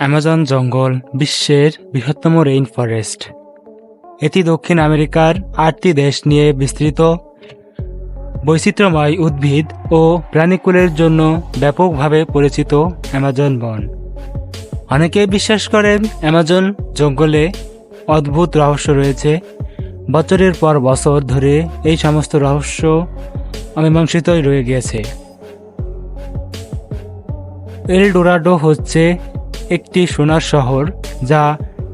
Amazon জঙ্গল বিশ্বের বৃহত্তম রেইন ফরেস্ট। এটি দক্ষিণ আমেরিকার 8টি দেশ নিয়ে বিস্তৃত। বৈচিত্র্যময় উদ্ভিদ ও প্রাণীকুলের জন্য ব্যাপকভাবে পরিচিত অ্যামাজন বন। অনেকেই বিশ্বাস করেন অ্যামাজন জঙ্গলে অদ্ভুত রহস্য রয়েছে। বছরের পর বছর ধরে এই সমস্ত রহস্য অমীমাংসিতই রয়ে গিয়েছে। এল ডোরাডো হচ্ছে একটি সোনার শহর যা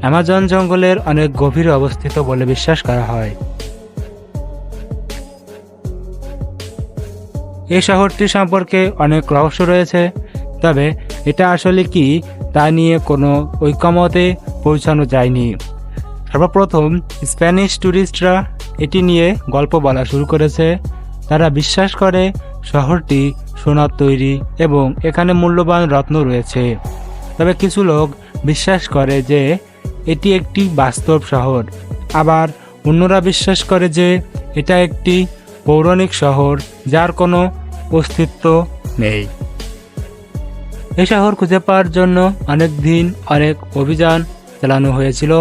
অ্যামাজন জঙ্গলের অনেক গভীরে অবস্থিত বলে বিশ্বাস করা হয়। এই শহরটি সম্পর্কে অনেক রহস্য রয়েছে, তবে এটা আসলে কি তা নিয়ে কোনো ঐকমত্যে পৌঁছানো যায়নি। সর্বপ্রথম স্প্যানিশ ট্যুরিস্টরা এটি নিয়ে গল্প বলা শুরু করেছে। তারা বিশ্বাস করে শহরটি সোনার তৈরি এবং এখানে মূল্যবান রত্ন রয়েছে। তবে কিছু লোক বিশ্বাস করে যে এটি একটি বাস্তব শহর, আবার অন্যরা বিশ্বাস করে যে এটা একটি পৌরাণিক শহর যার কোনো অস্তিত্ব নেই। এই শহর খুঁজে পাওয়ার জন্য অনেক দিন অনেক অভিযান চালানো হয়েছিল।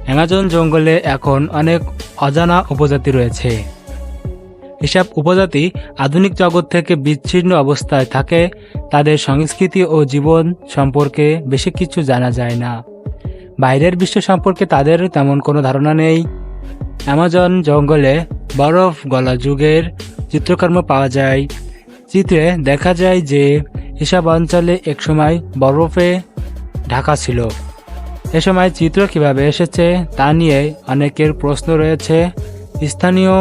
অ্যামাজন জঙ্গলে এখন অনেক অজানা উপজাতি রয়েছে। এসব উপজাতি আধুনিক জগৎ থেকে বিচ্ছিন্ন অবস্থায় থাকে। তাদের সংস্কৃতি ও জীবন সম্পর্কে বেশি কিছু জানা যায় না। বাইরের বিশ্ব সম্পর্কে তাদের তেমন কোনো ধারণা নেই। অ্যামাজন জঙ্গলে বরফ গলা যুগের চিত্রকর্ম পাওয়া যায়। চিত্রে দেখা যায় যে এসব অঞ্চলে একসময় বরফে ঢাকা ছিল। এ সময় চিত্র কিভাবে এসেছে তা নিয়ে অনেকের প্রশ্ন রয়েছে। স্থানীয়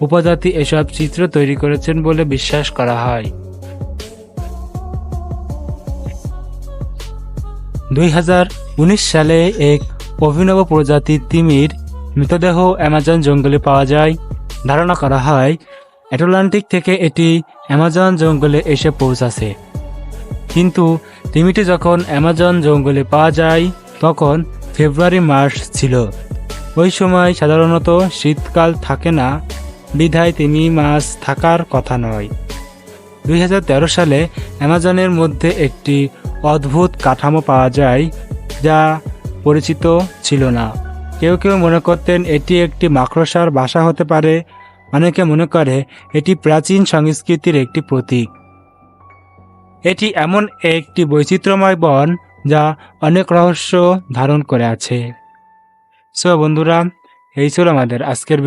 উপজাতি এসব চিত্র তৈরি করেছেন বলে বিশ্বাস করা হয়। 2019 সালে এক অভিনব প্রজাতির তিমির মৃতদেহ অ্যামাজন জঙ্গলে পাওয়া যায়। ধারণা করা হয় আটলান্টিক থেকে এটি অ্যামাজন জঙ্গলে এসে পৌঁছাছে। কিন্তু তিমিটি যখন অ্যামাজন জঙ্গলে পাওয়া যায় তখন ফেব্রুয়ারি মাস ছিল। ওই সময় সাধারণত শীতকাল থাকে না, বিধায় তিমি মাছ থাকার কথা নয়। 2013 সালে অ্যামাজনের মধ্যে একটি অদ্ভুত কাঠামো পাওয়া যায় যা পরিচিত ছিল না। কেউ কেউ মনে করতেন এটি একটি মাকড়সার বাসা হতে পারে। অনেকে মনে করে এটি প্রাচীন সংস্কৃতির একটি প্রতীক। এটি এমন একটি বৈচিত্র্যময় বন যা অনেক রহস্য ধারণ করে আছে। সো বন্ধুরা, এই ছিল আমাদের আজকের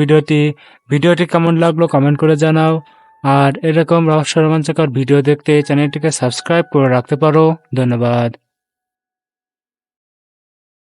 ভিডিওটি কেমন লাগলো কমেন্ট করে জানাও। আর এরকম রহস্য রোমাঞ্চকর ভিডিও দেখতে চ্যানেলটিকে সাবস্ক্রাইব করে রাখতে পারো। ধন্যবাদ।